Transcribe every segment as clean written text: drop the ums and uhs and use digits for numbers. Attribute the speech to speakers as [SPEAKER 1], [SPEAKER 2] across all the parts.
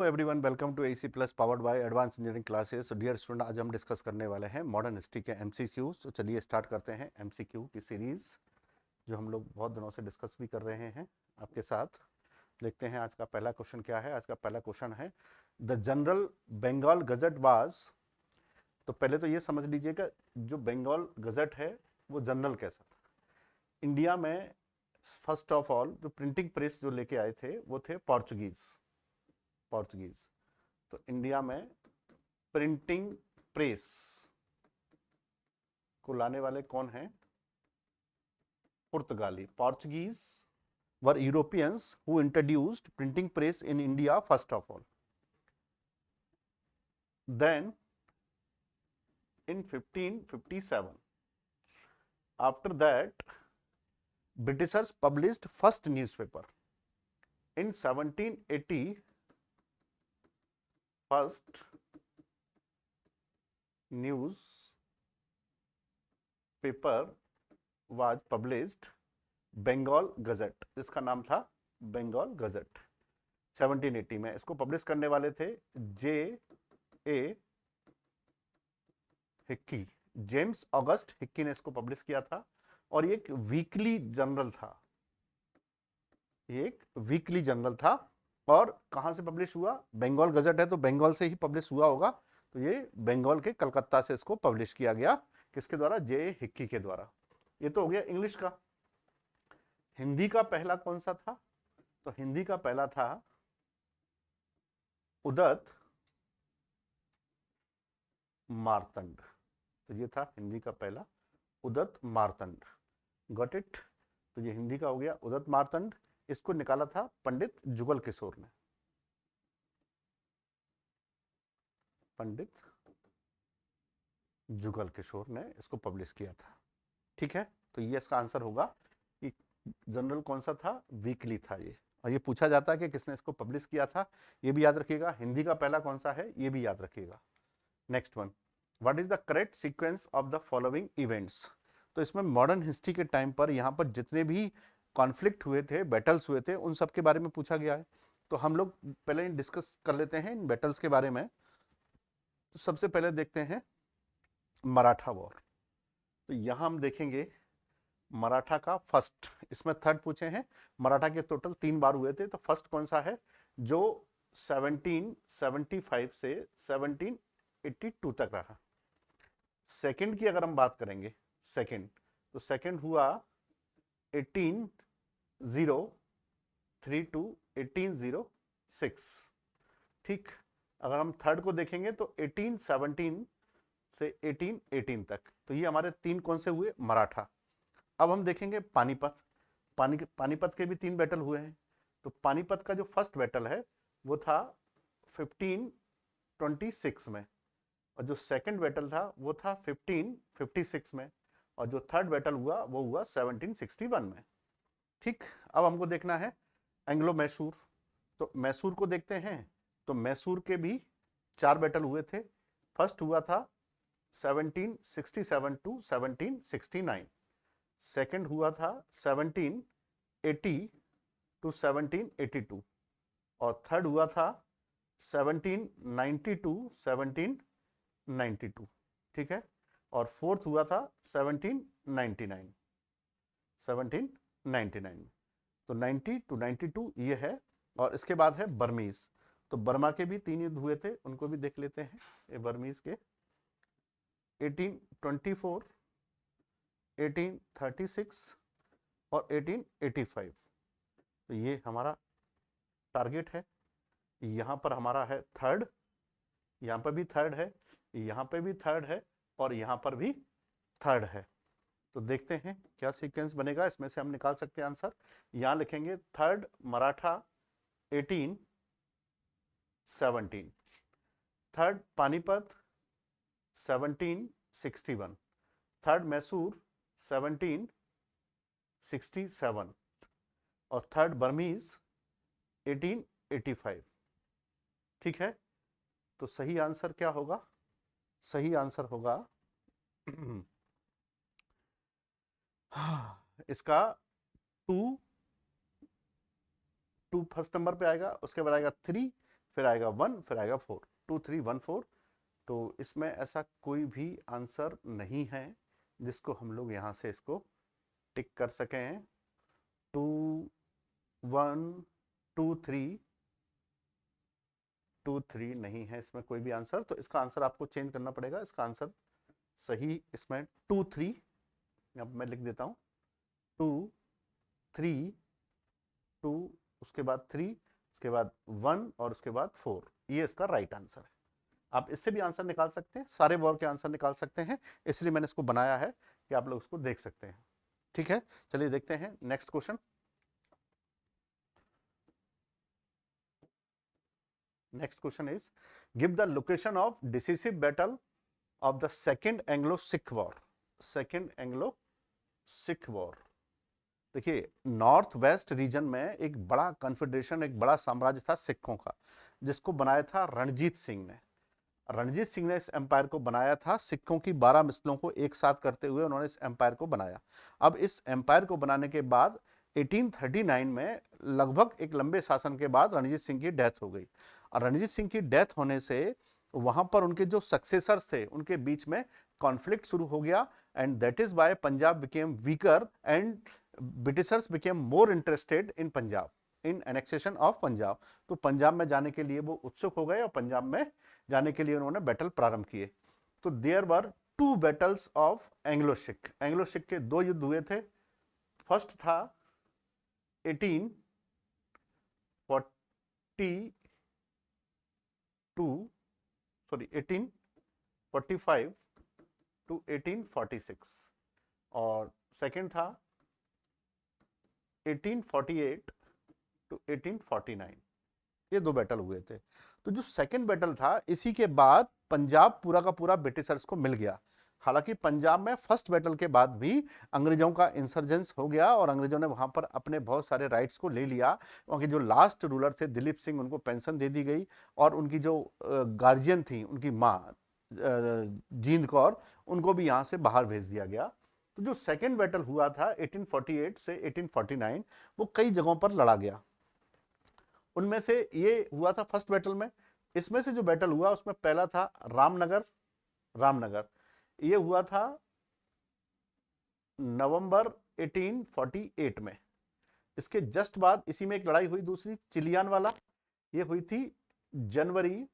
[SPEAKER 1] Everyone, welcome to AC plus powered by advance engineering classes. Dear student, आज हम discuss करने वाले हैं मॉडर्न हिस्ट्री के एमसीक्यूज। तो चलिए स्टार्ट करते हैं एमसीक्यू की सीरीज, जो हम लोग बहुत दिनों से डिस्कस भी कर रहे हैं आपके साथ। देखते हैं आज का पहला क्वेश्चन क्या है। आज का पहला क्वेश्चन है the general Bengal gazette was. तो पहले तो ये समझ लीजिएगा, जो बंगाल गजट है वो जनरल कैसा था। इंडिया में फर्स्ट ऑफ ऑल जो प्रिंटिंग प्रेस जो लेके आए थे वो थे पोर्चुगीज। तो इंडिया में प्रिंटिंग प्रेस को लाने वाले कौन हैं? पुर्तगाली। Portuguese were Europeans who introduced printing press in India first of all. Then in 1557, after that Britishers published first newspaper. In 1780, first newspaper was published, Bengal gazette, जिसका नाम था बंगाल गजट। 1780 में इसको पब्लिश करने वाले थे जे ए हिक्की, जेम्स ऑगस्ट हिक्की ने इसको पब्लिश किया था। और ये एक वीकली जर्नल था, ये एक वीकली जर्नल था। और कहां से पब्लिश हुआ? बंगाल गजट है तो बंगाल से ही पब्लिश हुआ होगा। तो ये बंगाल के कलकत्ता से इसको पब्लिश किया गया। किसके द्वारा? जे हिक्की के द्वारा। ये तो हो गया इंग्लिश का। हिंदी का पहला कौन सा था? तो हिंदी का पहला था उदत मार्तंड। तो ये था हिंदी का पहला, उदत मार्तंड। Got it? तो ये हिंदी का हो गया उदत मार्तंड। इसको निकाला था पंडित जुगल किशोर ने। पंडित जुगल किशोर ने इसको पब्लिश किया था। ठीक है, तो ये इसका आंसर होगा कि जनरल कौन सा था? वीकली था ये। और ये पूछा जाता है कि किसने इसको पब्लिश किया था, ये भी याद रखिएगा। हिंदी का पहला कौन सा है, ये भी याद रखिएगा। Next one, what is the correct sequence of the following events? तो इसमें मॉडर्न हिस्ट्री के टाइम पर यहाँ पर जितने भी कॉन्फ्लिक्ट हुए थे, बैटल्स हुए थे, उन सब के बारे में पूछा गया है। तो हम लोग पहले डिस्कस कर लेते हैं इन बैटल्स के बारे में। तो सबसे पहले देखते हैं मराठा वॉर। तो यहाँ हम देखेंगे मराठा का फर्स्ट, इसमें थर्ड पूछे हैं। मराठा के टोटल 3 बार हुए थे। तो फर्स्ट कौन सा है? जो 1775 से 1782 तक रहा। सेकंड की अगर हम बात करेंगे, सेकंड, तो सेकंड हुआ 1803 टू 1806। ठीक। अगर हम थर्ड को देखेंगे तो 1817 से 1818 तक। तो ये हमारे 3 कौन से हुए? मराठा। अब हम देखेंगे पानीपत। पानीपत के भी 3 बैटल हुए हैं। तो पानीपत का जो फर्स्ट बैटल है वो था 1526 में, और जो सेकंड बैटल था वो था 1556 में, और जो थर्ड बैटल हुआ वो हुआ 1761 में। ठीक। अब हमको देखना है एंग्लो मैसूर। तो मैसूर को देखते हैं। तो मैसूर के भी 4 बैटल हुए थे। फर्स्ट हुआ था 1767 टू 1769। सेकंड हुआ था 1780 टू 1782, और थर्ड हुआ था 1790 टू 1792। ठीक है। और फोर्थ हुआ था 1799। 1799। तो 90 टू 92 ये है। और इसके बाद है बर्मीज। तो बर्मा के भी 3 युद्ध हुए थे, उनको भी देख लेते हैं। ये बर्मीज के 1824, 1836 और 1885। तो ये हमारा टारगेट है। यहाँ पर हमारा है थर्ड, यहाँ पर भी थर्ड है, यहाँ पे भी थर्ड है, और यहाँ पर भी थर्ड है। तो देखते हैं क्या सीक्वेंस बनेगा। इसमें से हम निकाल सकते हैं आंसर। यहाँ लिखेंगे third Maratha 1817, third Panipat 1761, third Mysore 1767, और थर्ड बर्मीज 1885। ठीक है। तो सही आंसर क्या होगा? सही आंसर होगा इसका 2 फर्स्ट नंबर पे आएगा, उसके बाद आएगा 3, फिर आएगा 1, फिर आएगा 4, 2 3 1 4। तो इसमें ऐसा कोई भी आंसर नहीं है जिसको हम लोग यहाँ से इसको टिक कर सकें। 2 1 2 3 2 3 नहीं है इसमें कोई भी आंसर, तो इसका आंसर आपको चेंज करना पड़ेगा। इसका आंसर सही इसमें 2 3, अब मैं लिख देता हूँ 2 3 2, उसके बाद 3, उसके बाद 1 और उसके बाद 4, ये इसका राइट आंसर है। आप इससे भी आंसर निकाल सकते हैं, सारे वॉर के आंसर निकाल सकते हैं, इसलिए मैंने इसको बनाया है कि आप लोग उसको देख सकते हैं। ठीक है, चलिए देखते हैं next question. Next question is give the location of decisive battle of the second Anglo Sikh war. Second Anglo Sikh war, देखिए नॉर्थ वेस्ट रीजन में एक बड़ा कॉन्फेडरेशन, एक बड़ा साम्राज्य था सिखों का, जिसको बनाया था रणजीत सिंह ने। रणजीत सिंह ने इस एम्पायर को बनाया था, सिखों की 12 मिसलों को एक साथ करते हुए उन्होंने इस एम्पायर को बनाया। अब इस एम्पायर को बनाने के बाद 1839 में लगभग एक लंबे शासन के बाद रणजीत सिंह की डेथ हो गई, और रणजीत सिंह की डेथ होने से वहां पर उनके जो सक्सेसर्स थे उनके बीच में कॉन्फ्लिक्ट शुरू हो गया, and that is why Punjab became weaker and Britishers became more interested in Punjab, in annexation of Punjab. तो पंजाब में जाने के लिए वो उत्सुक हो गए और पंजाब में जाने के लिए उन्होंने बैटल प्रारंभ किए। तो there were 2 battles of Anglo Sikh. Anglo Sikh के 2 युद्ध हुए थे। फर्स्ट था 1845 टू 1846, और सेकंड था 1848 टू 1849। ये 2 बैटल हुए थे। तो जो सेकंड बैटल था, इसी के बाद पंजाब पूरा का पूरा ब्रिटिशर्स को मिल गया। हालांकि पंजाब में फर्स्ट बैटल के बाद भी अंग्रेजों का इंसर्जेंस हो गया और अंग्रेजों ने वहां पर अपने बहुत सारे राइट्स को ले लिया। उनके जो लास्ट रूलर थे दिलीप सिंह, उनको पेंशन दे दी गई, और उनकी जो गार्जियन थी, उनकी माँ जींद कौर, उनको भी यहाँ से बाहर भेज दिया गया। तो जो सेकेंड बैटल हुआ था 1848 से 1849, वो कई जगहों पर लड़ा गया। उनमें से ये हुआ था फर्स्ट बैटल में। इसमें से जो बैटल हुआ उसमें पहला था रामनगर। रामनगर ये हुआ था नवंबर 1848 में। इसके जस्ट बाद इसी में एक लड़ाई हुई दूसरी, चिलियान वाला, ये हुई थी जनवरी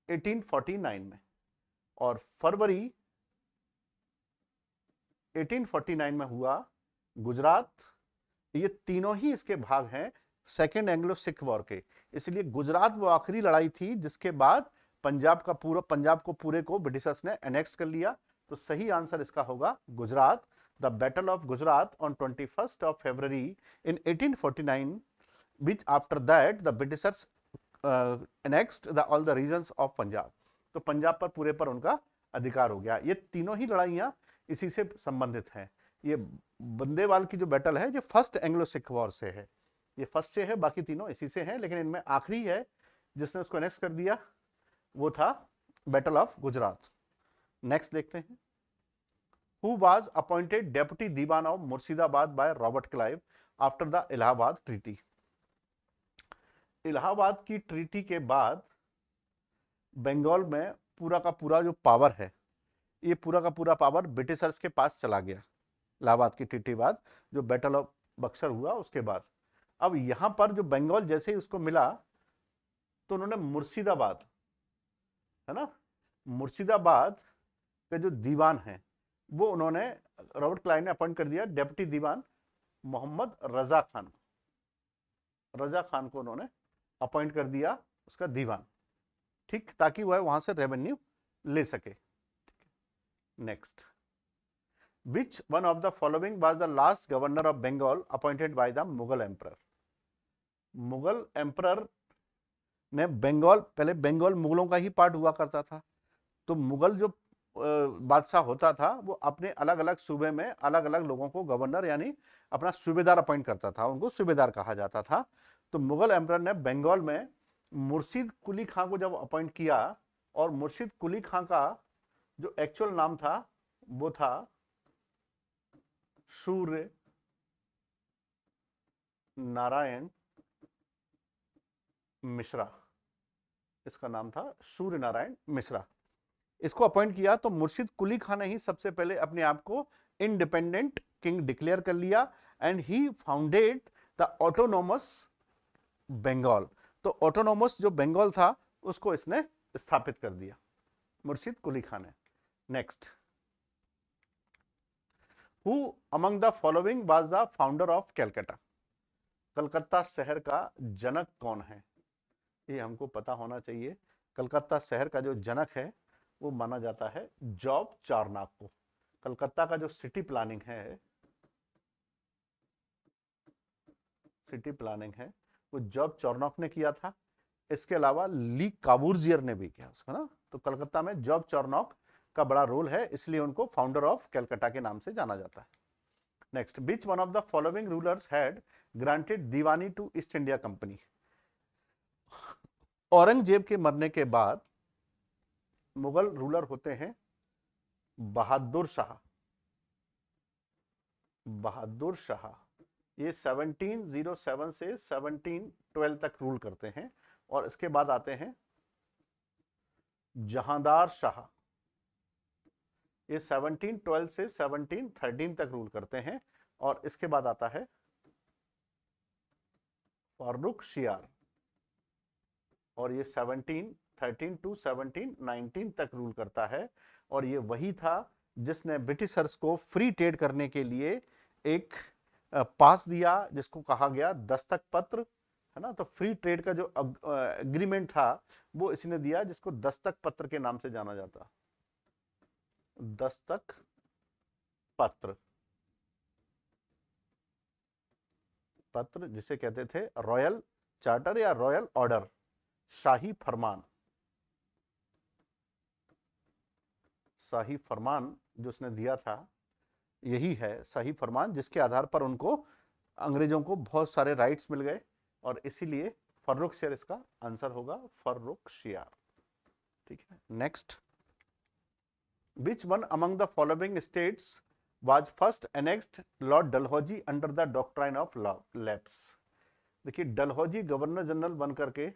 [SPEAKER 1] 1849 में, और फरवरी 1849 में हुआ गुजरात। ये तीनों ही इसके भाग हैं सेकेंड एंग्लो सिख वॉर के, इसलिए गुजरात वो आखिरी लड़ाई थी जिसके बाद पंजाब को पूरे को ब्रिटिशर्स ने एनेक्स कर लिया। तो सही आंसर इसका होगा Gujarat. The battle of Gujarat on 21st of February in 1849, which after that the Britishers annexed all the regions of Punjab। तो पंजाब पर पूरे पर उनका अधिकार हो गया। ये तीनों ही लड़ाइयां इसी से संबंधित हैं। ये बंदेवाल की जो बैटल है ये फर्स्ट एंग्लो सिख वॉर से है, ये फर्स्ट से है, बाकी तीनों इसी से हैं, लेकिन इनमें आखिरी है जिसने उसको नेक्स्ट कर दिया वो था बैटल ऑफ गुजरात। नेक्स्ट देखते हैं। Who was appointed deputy Diwan of Murshidabad by Robert Clive after the Allahabad treaty. Allahabad की ट्रीटी के बाद बंगाल में पूरा का पूरा जो पावर है, ये पूरा का पूरा पावर ब्रिटिशर्स के पास चला गया। इलाहाबाद की ट्रीटी बाद जो बैटल ऑफ बक्सर हुआ उसके बाद, अब यहां पर जो बंगाल जैसे ही उसको मिला तो उन्होंने मुर्शिदाबाद, है ना, मुर्शिदाबाद के जो दीवान है वो उन्होंने, रॉबर्ट क्लाइव ने अपॉइंट कर दिया डेप्यूटी दीवान मोहम्मद रजा खान को। रजा खान को उन्होंने अपॉइंट कर दिया उसका दीवान, ठीक, ताकि वह वहां से रेवेन्यू ले सके। Next, which one of the following was the last governor of Bengal appointed by the Mughal emperor? Mughal emperor ने बंगाल, पहले बंगाल मुगलों का ही पार्ट हुआ करता था, तो मुगल जो बादशाह होता था वो अपने अलग अलग सूबे में अलग अलग लोगों को गवर्नर यानी अपना सूबेदार अपॉइंट करता था, उनको सूबेदार कहा जाता था। तो मुगल एम्परर ने बंगाल में मुर्शिद कुली खां को जब अपॉइंट किया, और मुर्शिद कुली खां का जो एक्चुअल नाम था वो था सूर्य नारायण मिश्रा। इसका नाम था सूर्य नारायण मिश्रा। इसको अपॉइंट किया तो मुर्शिद कुली खान ने ही सबसे पहले अपने आप को इंडिपेंडेंट किंग डिक्लेयर कर लिया and he founded the autonomous Bengal. तो ऑटोनोमस जो बंगाल था उसको इसने स्थापित कर दिया मुर्शिद कुली खान ने। Next, who among the following was the founder of Calcutta? Calcutta शहर का जनक कौन है? ये हमको पता होना चाहिए। कलकत्ता शहर का जो जनक है वो माना जाता है जॉब चारनॉक को। कलकत्ता का जो सिटी प्लानिंग है वो जॉब चारनॉक ने किया था। इसके अलावा ली काबूर्जियर ने भी किया उसका ना। तो कलकत्ता में जॉब चारनॉक का बड़ा रोल है, इसलिए उनको फाउंडर ऑफ कैलकाटा के नाम से जाना जाता है। Next, which one of the following rulers had granted Diwani to East India Company? Aurangzeb के मरने के बाद मुगल रूलर होते हैं बहादुर शाह। बहादुर शाह ये 1707 से 1712 तक रूल करते हैं। और इसके बाद आते हैं जहांदार शाह, ये 1712 से 1713 तक रूल करते हैं। और इसके बाद आता है फारूक शियार, और ये 1713 टू 1719 तक रूल करता है। और ये वही था जिसने ब्रिटिशर्स को फ्री ट्रेड करने के लिए एक पास दिया जिसको कहा गया दस्तक पत्र, है ना। तो फ्री ट्रेड का जो एग्रीमेंट था वो इसने दिया जिसको दस्तक पत्र के नाम से जाना जाता। दस्तक पत्र, पत्र जिसे कहते थे रॉयल चार्टर या रॉयल ऑर्डर, शाही फरमान। शाही फरमान जो उसने दिया था यही है शाही फरमान, जिसके आधार पर उनको अंग्रेजों को बहुत सारे राइट्स मिल गए। और इसीलिए फर्रुख शेर इसका आंसर होगा, फर्रुख शियार। ठीक है। Next, which one among the following states was first annexed Lord Dalhousie under the doctrine of lapse? देखिए, डलहौजी गवर्नर जनरल बन करके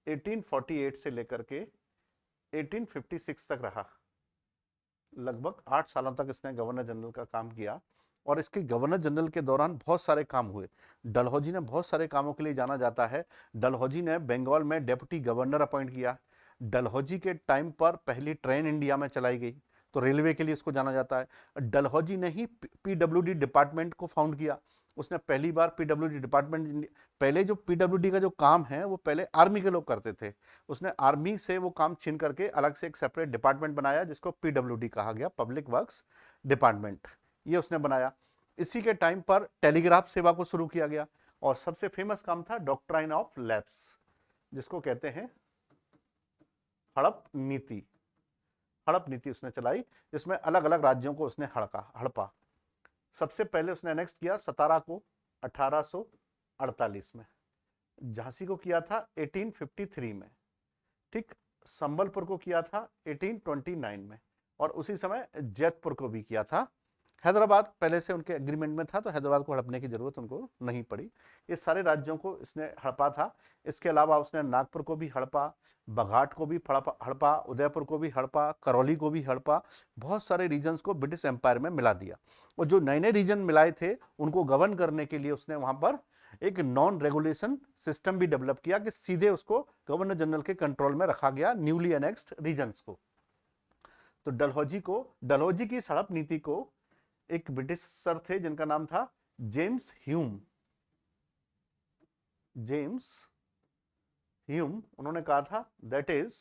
[SPEAKER 1] 1848 से लेकर के 1856 तक रहा। लगभग 8 सालों तक इसने गवर्नर जनरल का काम किया। और इसके गवर्नर जनरल के दौरान बहुत सारे काम हुए। डलहौजी ने बहुत सारे कामों के लिए जाना जाता है। डलहौजी ने बंगाल में डिप्टी गवर्नर अपॉइंट किया। डलहौजी के टाइम पर पहली ट्रेन इंडिया में चलाई गई, तो रेलवे के लिए उसको जाना जाता है। डलहौजी ने ही पीडब्ल्यूडी डिपार्टमेंट को फाउंड किया। उसने पहली बार पीडब्ल्यूडी डिपार्टमेंट, पहले जो पीडब्ल्यूडी का जो काम है वो पहले आर्मी के लोग करते थे, उसने आर्मी से वो काम छीन करके अलग से एक सेपरेट डिपार्टमेंट बनाया जिसको पीडब्ल्यूडी कहा गया, पब्लिक वर्क्स डिपार्टमेंट, ये उसने बनाया। इसी के टाइम पर टेलीग्राफ सेवा को शुरू किया गया। और सबसे फेमस काम था डॉक्ट्राइन ऑफ लैप्स, जिसको कहते हैं हड़प नीति। हड़प नीति उसने चलाई जिसमें अलग अलग राज्यों को उसने हड़पा। सबसे पहले उसने अनेक्स किया सतारा को 1848 में, झांसी को किया था 1853 में, ठीक, संबलपुर को किया था 1829 में, और उसी समय जैतपुर को भी किया था। हैदराबाद पहले से उनके एग्रीमेंट में था तो हैदराबाद को हड़पने की जरूरत उनको नहीं पड़ी। ये सारे राज्यों को इसने हड़पा था। इसके अलावा उसने नागपुर को भी हड़पा, बघाट को भी हड़पा, उदयपुर को भी हड़पा, करौली को भी हड़पा। बहुत सारे रीजन्स को ब्रिटिश एम्पायर में मिला दिया। और जो नए नए रीजन मिलाए थे उनको गवर्न करने के लिए उसने वहां पर एक नॉन रेगुलेशन सिस्टम भी डेवलप किया कि सीधे उसको गवर्नर जनरल के कंट्रोल में रखा गया न्यूली एनेक्स्ड रीजन्स को। तो डलहौजी की सड़प नीति को एक ब्रिटिश सर थे जिनका नाम था जेम्स ह्यूम। जेम्स ह्यूम, उन्होंने कहा था that is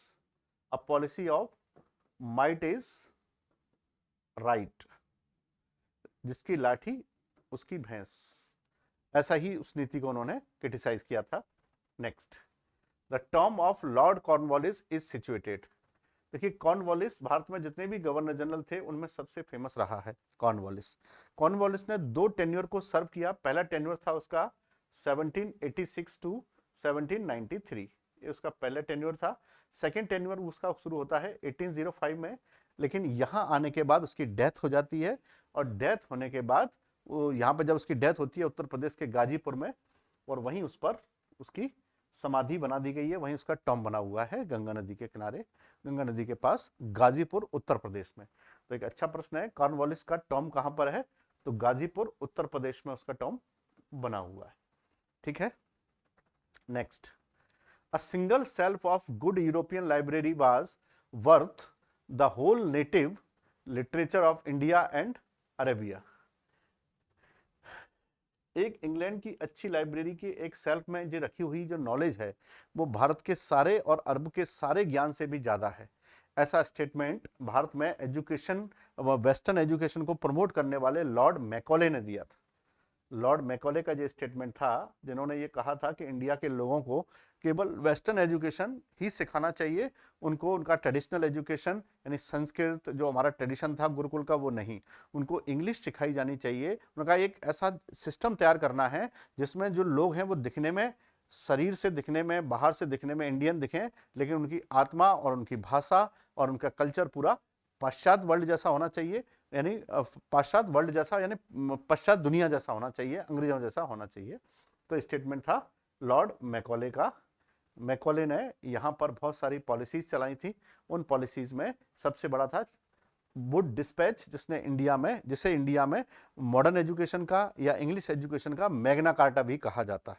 [SPEAKER 1] a policy of might is right, जिसकी लाठी उसकी भैंस, ऐसा ही उस नीति को उन्होंने क्रिटिसाइज किया था। Next, the Tom of Lord Cornwallis is situated. देखिए, कॉर्नवालिस भारत में जितने भी गवर्नर जनरल थे उनमें सबसे फेमस रहा है कॉर्नवालिस। कॉर्नवालिस ने 2 टेन्योर को सर्व किया। पहला टेन्योर था उसका 1786 टू 1793, ये उसका पहला टेन्योर था। सेकेंड टेन्योर उसका शुरू होता है 1805 में, लेकिन यहाँ आने के बाद उसकी डेथ हो जाती है। और डेथ होने के बाद वो यहाँ पर जब उसकी डेथ होती है उत्तर प्रदेश के गाजीपुर में, और वहीं उस पर उसकी समाधि बना दी गई है, वहीं उसका टॉम बना हुआ है गंगा नदी के किनारे, गंगा नदी के पास, गाजीपुर उत्तर प्रदेश में। तो एक अच्छा प्रश्न है, कॉर्नवालिस का टॉम कहां पर है? तो गाजीपुर उत्तर प्रदेश में उसका टॉम बना हुआ है। ठीक है, next, a single shelf of good European library was worth the whole native literature of India and Arabia. एक इंग्लैंड की अच्छी लाइब्रेरी की एक शेल्फ में जो रखी हुई जो नॉलेज है वो भारत के सारे और अरब के सारे ज्ञान से भी ज्यादा है। ऐसा स्टेटमेंट भारत में एजुकेशन, वेस्टर्न एजुकेशन को प्रमोट करने वाले लॉर्ड मैकॉले ने दिया था। लॉर्ड मैकॉले का जो स्टेटमेंट था, जिन्होंने ये कहा था कि इंडिया के लोगों को केवल वेस्टर्न एजुकेशन ही सिखाना चाहिए, उनको उनका ट्रेडिशनल एजुकेशन यानी संस्कृत जो हमारा ट्रेडिशन था गुरुकुल का वो नहीं, उनको इंग्लिश सिखाई जानी चाहिए। उनका एक ऐसा सिस्टम तैयार करना है जिसमें जो लोग हैं वो दिखने में, शरीर से दिखने में, बाहर से दिखने में इंडियन दिखें, लेकिन उनकी आत्मा और उनकी भाषा और उनका कल्चर पूरा पाश्चात्य वर्ल्ड जैसा होना चाहिए, यानी पाश्चात्य वर्ल्ड जैसा, यानी पश्चात दुनिया जैसा होना चाहिए, अंग्रेजों जैसा होना चाहिए। तो स्टेटमेंट था लॉर्ड मैकॉले का। मैकॉले ने यहाँ पर बहुत सारी पॉलिसीज चलाई थी। उन पॉलिसीज में सबसे बड़ा था वुड डिस्पैच, जिसे इंडिया में मॉडर्न एजुकेशन का या इंग्लिश एजुकेशन का मैग्ना कार्टा भी कहा जाता है।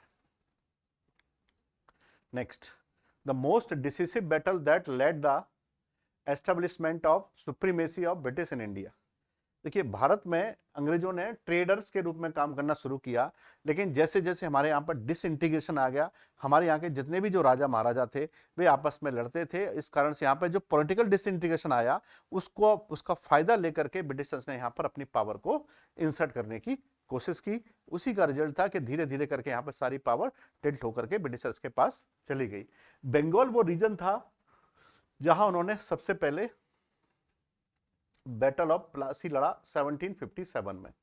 [SPEAKER 1] Next, the most decisive battle that led the establishment of supremacy of British in India. देखिए, भारत में अंग्रेजों ने ट्रेडर्स के रूप में काम करना शुरू किया, लेकिन जैसे जैसे हमारे यहाँ पर डिसइंटीग्रेशन आ गया, हमारे यहाँ के जितने भी जो राजा महाराजा थे वे आपस में लड़ते थे। इस कारण से यहाँ पर जो पॉलिटिकल डिसइंटीग्रेशन आया उसका फायदा लेकर के ब्रिटिशर्स ने यहाँ पर अपनी पावर को इंसर्ट करने की कोशिश की। उसी का रिजल्ट था कि धीरे धीरे करके यहाँ पर सारी पावर टिल्ट होकर के ब्रिटिशर्स के पास चली गई। बंगाल वो रीजन था जहां उन्होंने सबसे पहले बैटल ऑफ प्लासी लड़ा 1757 में,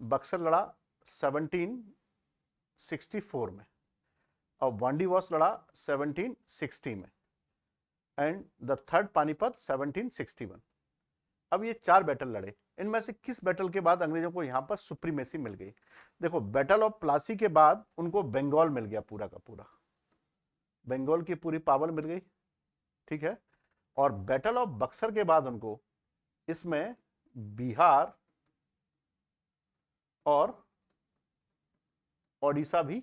[SPEAKER 1] बक्सर लड़ा 1764 में, और वांडीवॉस लड़ा 1760 में, एंड द थर्ड पानीपत 1761। अब ये 4 बैटल लड़े, इनमें से किस बैटल के बाद अंग्रेजों को यहां पर सुप्रीमेसी मिल गई? देखो, बैटल ऑफ प्लासी के बाद उनको बंगाल मिल गया, पूरा का पूरा बंगाल की पूरी पावर मिल गई। ठीक है, और बैटल ऑफ बक्सर के बाद उनको इसमें बिहार और ओडिशा भी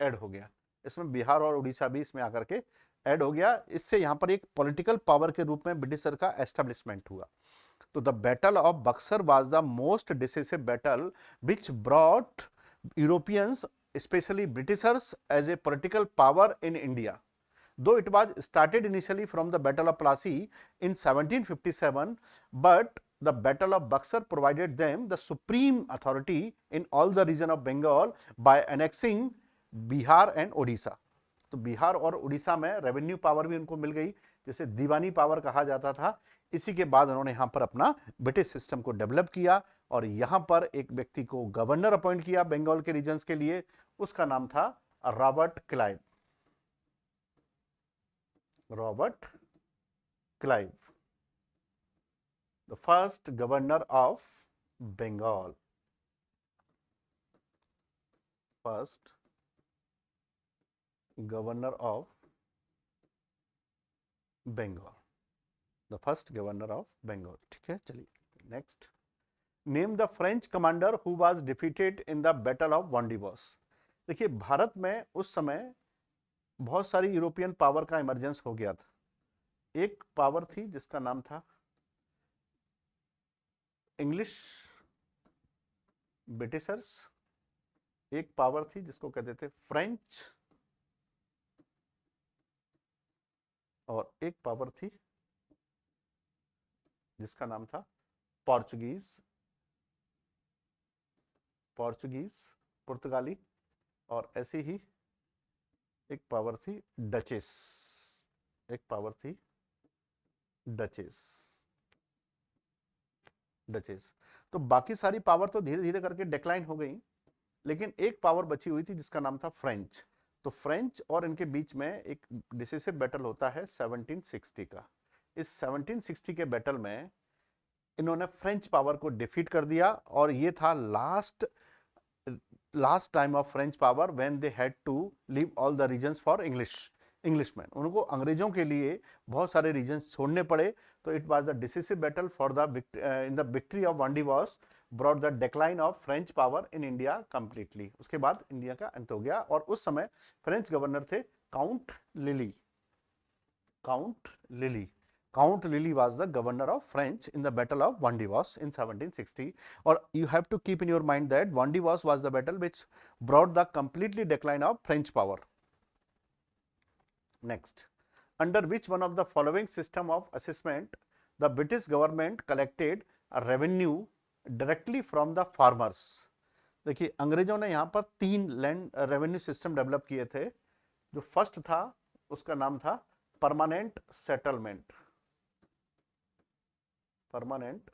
[SPEAKER 1] ऐड हो गया। इसमें बिहार और उड़ीसा भी इसमें आकर के ऐड हो गया। इससे यहां पर एक पॉलिटिकल पावर के रूप में ब्रिटिशर का एस्टेब्लिशमेंट हुआ। तो the battle of Buxar was the most decisive battle which brought Europeans, specially Britishers, as a political power in India. Though it was started initially from the Battle of Plassey in 1757, but the Battle of Buxar provided them the supreme authority in all the region of Bengal by annexing Bihar and Odisha. तो बिहार और उड़ीसा में revenue power भी उनको मिल गई, जिसे दीवानी power कहा जाता था। इसी के बाद उन्होंने यहाँ पर अपना ब्रिटिश सिस्टम को डेवलप किया और यहाँ पर एक व्यक्ति को गवर्नर अपॉइंट किया बंगाल के रीजन्स के लिए। उसका नाम था Robert Clive. Robert Clive, the first governor of Bengal. First governor of Bengal. The first governor of Bengal. ठीक है, चलिए next. Name the French commander who was defeated in the battle of Wandiwash. देखिए, भारत में उस समय बहुत सारी यूरोपियन पावर का इमरजेंस हो गया था। एक पावर थी जिसका नाम था इंग्लिश ब्रिटिशर्स, एक पावर थी जिसको कहते थे फ्रेंच, और एक पावर थी जिसका नाम था पोर्चुगीज, पुर्तगाली, और ऐसी ही एक पावर थी डचेस, एक पावर थी डचेस। तो बाकी सारी पावर तो धीरे धीरे करके डिक्लाइन हो गई, लेकिन एक पावर बची हुई थी जिसका नाम था फ्रेंच। तो फ्रेंच और इनके बीच में एक डिसिसिव बैटल होता है 1760 का। इस 1760 के बैटल में इन्होंने फ्रेंच पावर को डिफीट कर दिया और ये था last last time of French power when they had to leave all the regions for Englishman, उनको अंग्रेजों के लिए बहुत सारे रीजन्स छोड़ने पड़े। तो it was the decisive battle for the in the victory of Wandiwash brought the decline of French power in India completely. उसके बाद इंडिया का अंत हो गया और उस समय फ्रेंच गवर्नर थे count lily. Count lily Count Lily was the governor of French in the Battle of Vandivos in 1760. Or you have to keep in your mind that Vandivos was the battle which brought the completely decline of French power. Next, under which one of the following system of assessment the British government collected a revenue directly from the farmers? देखिए अंग्रेजों ने यहाँ पर 3 land revenue system develop किए थे। जो first था उसका नाम था परमानेंट सेटलमेंट। परमानेंट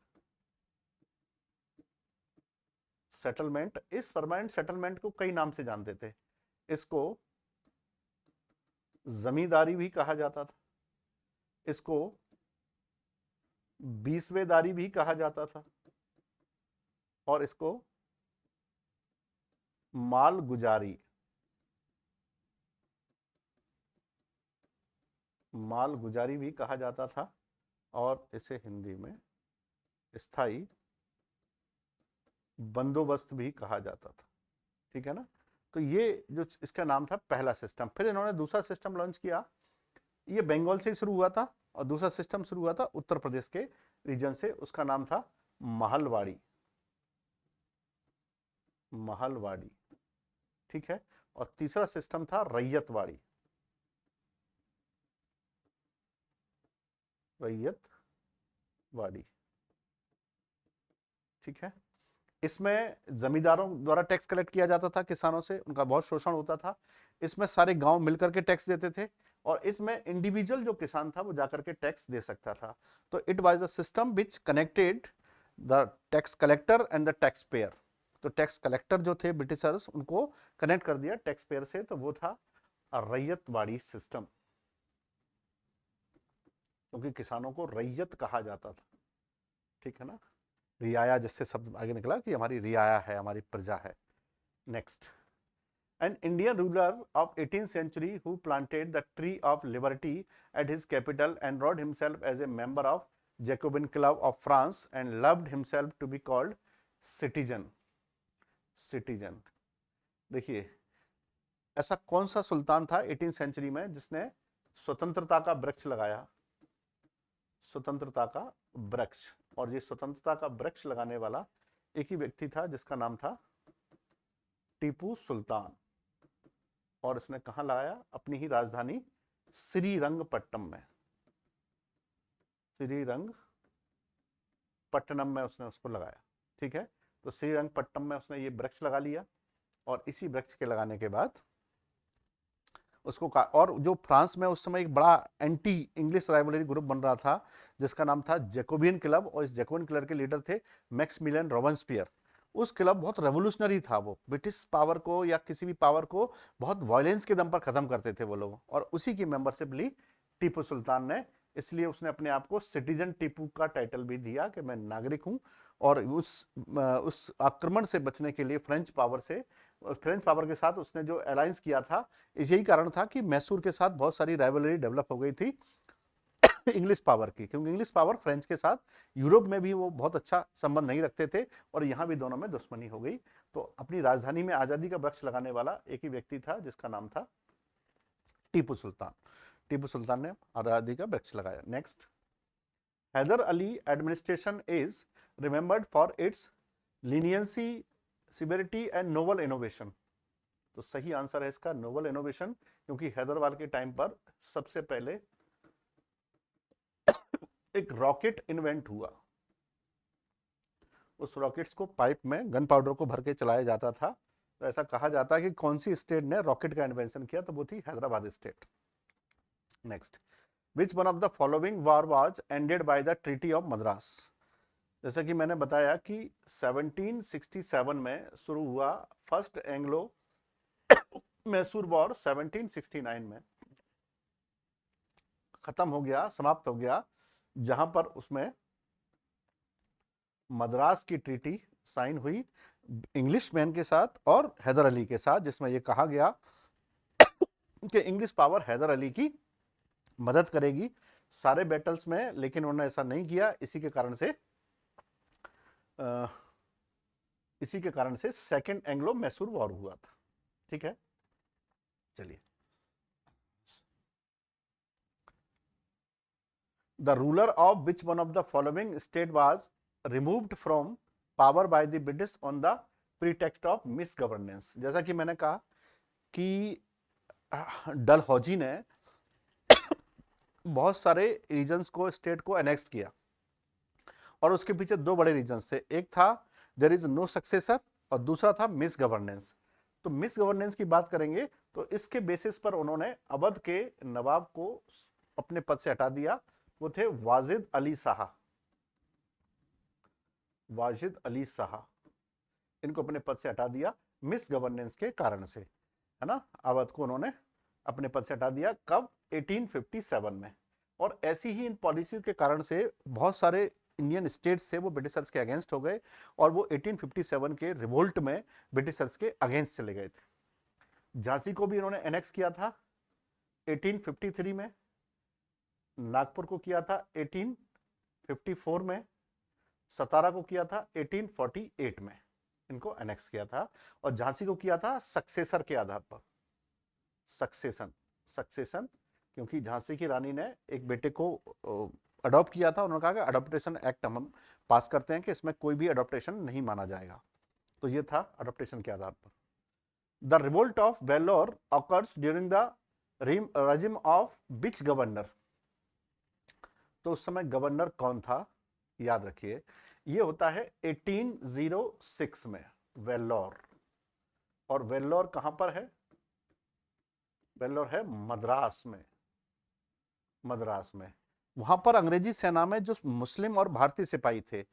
[SPEAKER 1] सेटलमेंट, इस परमानेंट सेटलमेंट को कई नाम से जानते थे। इसको जमींदारी भी कहा जाता था, इसको बीसवेदारी भी कहा जाता था और इसको मालगुजारी भी कहा जाता था और इसे हिंदी में स्थायी बंदोबस्त भी कहा जाता था। ठीक है ना। तो ये जो इसका नाम था पहला सिस्टम। फिर इन्होंने दूसरा सिस्टम लॉन्च किया, ये बंगाल से शुरू हुआ था और दूसरा सिस्टम शुरू हुआ था उत्तर प्रदेश के रीजन से, उसका नाम था महलवाड़ी। महलवाड़ी, ठीक है। और तीसरा सिस्टम था रैयतवाड़ी। रैयतवाड़ी, ठीक है। इसमें जमींदारों द्वारा टैक्स कलेक्ट किया जाता था किसानों से, उनका बहुत शोषण होता था। इसमें सारे गांव मिलकर के टैक्स देते थे और इसमें इंडिविजुअल जो किसान था वो जाकर के टैक्स दे सकता था। तो it was the system which connected the tax collector and the tax payer. तो टैक्स कलेक्टर जो थे ब्रिटिशर्स, उनको कनेक्ट कर दिया टैक्स पेयर से, तो वो था रैयतवाड़ी सिस्टम, क्योंकि किसानों को रैयत कहा जाता था। ठीक है ना। रियाया, जिससे शब्द आगे निकला कि हमारी रियाया है, हमारी प्रजा है। Next, an Indian ruler of 18th century who planted the tree of liberty at his capital enrolled himself as a member of Jacobin Club of France and loved himself to be called citizen. citizen, देखिए ऐसा कौन सा सुल्तान था 18th century में जिसने स्वतंत्रता का वृक्ष लगाया? स्वतंत्रता का वृक्ष। और ये स्वतंत्रता का वृक्ष लगाने वाला एक ही व्यक्ति था जिसका नाम था टीपू सुल्तान। और इसने कहां लगाया? अपनी ही राजधानी श्रीरंगपट्टनम में। श्रीरंगपट्टनम में उसने उसको लगाया। ठीक है। तो श्रीरंगपट्टनम में उसने ये वृक्ष लगा लिया और इसी वृक्ष के लगाने के बाद उसको और जो फ्रांस में उस समय एक बड़ा एंटी इंग्लिश राइवलरी ग्रुप बन रहा था जिसका नाम था जैकोबियन क्लब, और इस जैकोबियन क्लब के लीडर थे मैक्सिमिलियन रॉबेस्पियर। उस क्लब बहुत रेवोल्यूशनरी था, वो ब्रिटिश पावर को या किसी भी पावर को बहुत वायलेंस के दम पर खत्म करते थे वो लोग, और उसी की मेंबरशिप ली टीपू सुल्तान ने। इसलिए उसने अपने आप को सिटीजन टीपू का टाइटल भी दिया कि मैं नागरिक हूं। और उस आक्रमण से बचने के लिए फ्रेंच पावर के साथ उसने जो अलायंस किया था, यही कारण था कि मैसूर के साथ बहुत सारी राइवलरी डेवलप हो गई थी इंग्लिश पावर की, क्योंकि इंग्लिश पावर फ्रेंच के साथ यूरोप में भी वो बहुत अच्छा संबंध नहीं रखते थे और यहाँ भी दोनों में दुश्मनी हो गई। तो अपनी राजधानी में आजादी का वृक्ष लगाने वाला एक ही व्यक्ति था जिसका नाम था टीपू सुल्तान। टीपू सुल्तान ने आजादी का वृक्ष लगाया। Next, Haidar Ali administration is remembered for its leniency, severity and novel innovation. तो सही आंसर है इसका नोवल इनोवेशन, क्योंकि हैदरवाल के टाइम पर सबसे पहले एक रॉकेट इन्वेंट हुआ। उस रॉकेट्स को पाइप में गन पाउडर को भर के चलाया जाता था। तो ऐसा कहा जाता है कि कौन सी स्टेट ने रॉकेट का इन्वेंशन किया, तो वो थी Hyderabad state. Next, which one of the following war was ended by the treaty of Madras. जैसा कि मैंने बताया कि 1767 में शुरू हुआ फर्स्ट एंग्लो मैसूर वॉर 1769 में खत्म हो गया, समाप्त हो गया, जहां पर उसमें मद्रास की ट्रीटी साइन हुई। इंग्लिश मैन के साथ और हैदर अली के साथ, जिसमें यह कहा गया कि इंग्लिश पावर हैदर अली की मदद करेगी सारे बैटल्स में, लेकिन उन्होंने ऐसा नहीं किया। इसी के कारण से सेकेंड एंग्लो मैसूर वॉर हुआ था। ठीक है, चलिए। The ruler of which one of the following state was removed from power by the British on the pretext of miss governance. जैसा कि मैंने कहा कि डलहौजी ने बहुत सारे रीजन्स को, स्टेट को एनेक्स किया, और उसके पीछे दो बड़े रीजन्स थे। एक था देयर इज नो सक्सेसर, और दूसरा था मिस गवर्नेंस। तो मिस गवर्नेंस की बात करेंगे तो इसके बेसिस पर उन्होंने अवध के नवाब को अपने पद से हटा दिया। वो थे वाजिद अली शाह। वाजिद अली शाह, इनको अपने पद से हटा दिया मिस गवर्नेंस के कारण से, है ना। अवध को उन्होंने अपने पद से हटा दिया कब? 1857 में। और ऐसी ही इन पॉलिसी के कारण से बहुत सारे इंडियन स्टेट्स थे वो ब्रिटिशर्स के अगेंस्ट हो गए, और वो 1857 के रिवोल्ट में ब्रिटिशर्स के अगेंस्ट चले गए थे। झांसी को भी इन्होंने एनेक्स किया था 1853 में, नागपुर को किया था 1854 में, सतारा को किया था 1848 में, इनको एनेक्स किया था। और झांसी को किया था सक्सेसर के आधार पर, सक्सेशन, क्योंकि झांसी की रानी ने एक बेटे को अडॉप्ट किया था। उन्होंने कहा कि अडॉप्टेशन एक्ट हम पास करते हैं कि इसमें कोई भी अडॉप्टेशन नहीं माना जाएगा। तो ये था अडॉप्टेशन के आधार पर। The revolt of Vellore occurs during the regime of which governor. तो उस समय गवर्नर कौन था? याद रखिए, ये होता है 1806 में वेल्लोर। और वेल्लोर कहां पर है? वेल्लोर है मद्रास में। मद्रास में वहां पर अंग्रेजी सेना में जो मुस्लिम और भारतीय सिपाही थे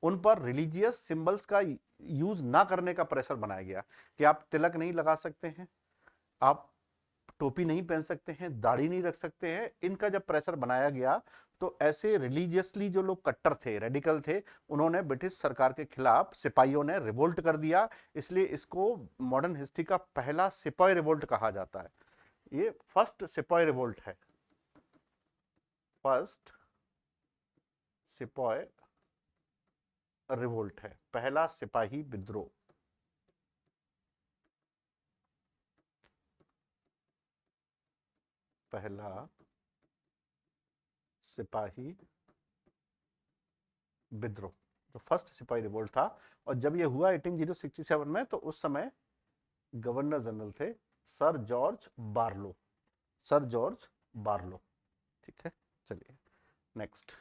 [SPEAKER 1] उन पर रिलीजियस सिंबल्स का यूज ना करने का प्रेशर बनाया गया कि आप तिलक नहीं लगा सकते हैं, आप टोपी नहीं पहन सकते हैं, दाढ़ी नहीं रख सकते हैं। इनका जब प्रेशर बनाया गया तो ऐसे रिलीजियसली जो लोग कट्टर थे, रेडिकल थे, उन्होंने ब्रिटिश सरकार के खिलाफ सिपाहियों ने रिवोल्ट कर दिया। इसलिए इसको मॉडर्न हिस्ट्री का पहला सिपाही रिवोल्ट कहा जाता है। ये फर्स्ट सिपाही रिवोल्ट है, फर्स्ट सिपाही रिवोल्ट है, पहला सिपाही विद्रोह। पहला सिपाही विद्रोह, तो फर्स्ट सिपाही रिवोल्ट था। और जब यह हुआ 1867 में, तो उस समय गवर्नर जनरल थे sir George Barlow. Sir George Barlow. ठीक है, चलिए next.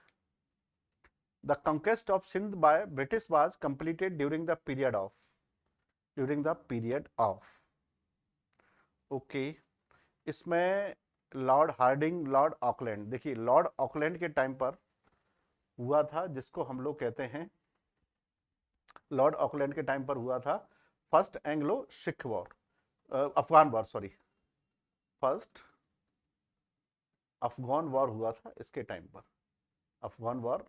[SPEAKER 1] The conquest of Sindh by British was completed during the period of okay. इसमें लॉर्ड हार्डिंग, लॉर्ड ऑकलैंड, देखिए लॉर्ड ऑकलैंड के टाइम पर हुआ था, जिसको हम लोग कहते हैं, लॉर्ड ऑकलैंड के टाइम पर हुआ था first Anglo Sikh war, Afghan war, sorry, first Afghan war हुआ था इसके टाइम पर। अफगान वॉर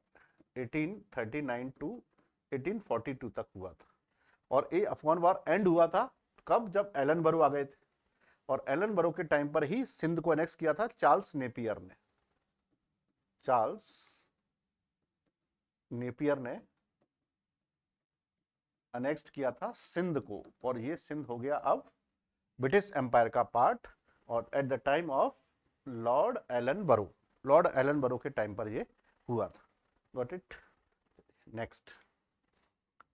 [SPEAKER 1] 1839 टू 1842 तक हुआ था। और ये अफगान वॉर एंड हुआ था कब? जब एलन बरो आ गए थे। और एलन बरो के टाइम पर ही सिंध को एनेक्स किया था चार्ल्स नेपियर ने। चार्ल्स नेपियर ने अनेक्स्ट किया था सिंध को, और ये सिंध हो गया अब ब्रिटिश एम्पायर का पार्ट। और at the time of Lord Ellenborough, Lord Ellenborough के टाइम पर ये हुआ था। Got it? Next.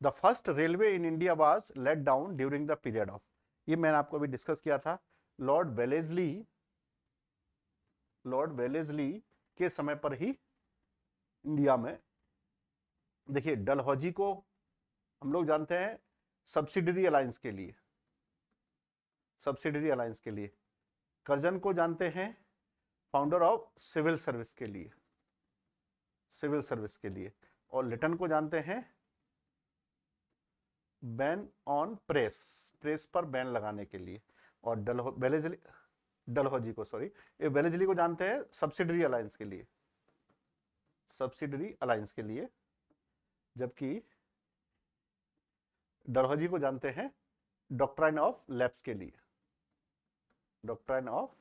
[SPEAKER 1] The first railway in India was laid down during the period of, ये मैंने आपको अभी डिस्कस किया था, लॉर्ड वेलेस्ली। लॉर्ड वेलेस्ली के समय पर ही इंडिया में, देखिए डलहौजी को हम लोग जानते हैं सब्सिडरी अलायंस के लिए, सब्सिडरी अलायंस के लिए। कर्जन को जानते हैं फाउंडर ऑफ सिविल सर्विस के लिए, सिविल सर्विस के लिए। और लिटन को जानते हैं बैन ऑन प्रेस, प्रेस पर बैन लगाने के लिए। और डलहौजी को, सॉरी, ये वेलेस्ली को जानते हैं सब्सिडरी अलायंस के लिए, सब्सिडरी अलायंस के लिए। जबकि डलहौजी को जानते हैं डॉक्ट्राइन ऑफ लैप्स के लिए, डॉक्ट्राइन ऑफ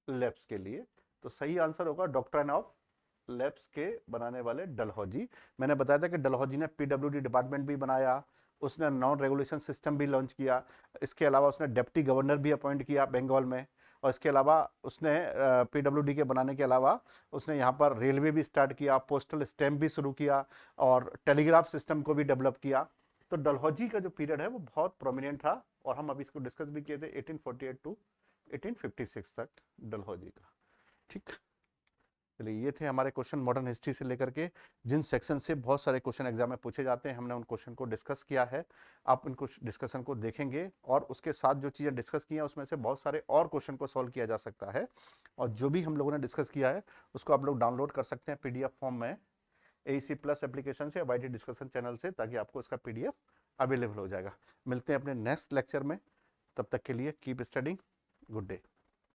[SPEAKER 1] लैप्स के लिए। तो सही आंसर होगा डॉक्ट्राइन ऑफ लैप्स के बनाने वाले डलहौजी। मैंने बताया था कि डलहौजी ने पीडब्ल्यूडी डिपार्टमेंट भी बनाया, उसने नॉन रेगुलेशन सिस्टम भी लॉन्च किया, इसके अलावा उसने डेप्टी गवर्नर भी अपॉइंट किया बंगाल में, और इसके अलावा उसने पीडब्ल्यूडी के बनाने के अलावा उसने यहाँ पर रेलवे भी स्टार्ट किया, पोस्टल स्टैम्प भी शुरू किया और टेलीग्राफ सिस्टम को भी डेवलप किया। तो डलहौजी का जो पीरियड है वो बहुत प्रोमिनेंट था, और हम अभी इसको डिस्कस भी किए थे 1848 टू 1856 तक डलहौजी का। ठीक, चलिए ये थे हमारे क्वेश्चन मॉडर्न हिस्ट्री से लेकर के जिन सेक्शन से बहुत सारे क्वेश्चन एग्जाम में पूछे जाते हैं, हमने उन क्वेश्चन को डिस्कस किया है। आप उनको डिस्कशन को देखेंगे और उसके साथ जो चीज़ें डिस्कस की हैं उसमें से बहुत सारे और क्वेश्चन को सॉल्व किया जा सकता है, और जो भी हम लोगों ने डिस्कस किया है उसको आप लोग डाउनलोड कर सकते हैं PDF फॉर्म में AEC प्लस एप्लीकेशन से या YT डिस्कशन चैनल से, ताकि आपको इसका PDF अवेलेबल हो जाएगा। मिलते हैं अपने नेक्स्ट लेक्चर में, तब तक के लिए कीप स्टडिंग, गुड डे।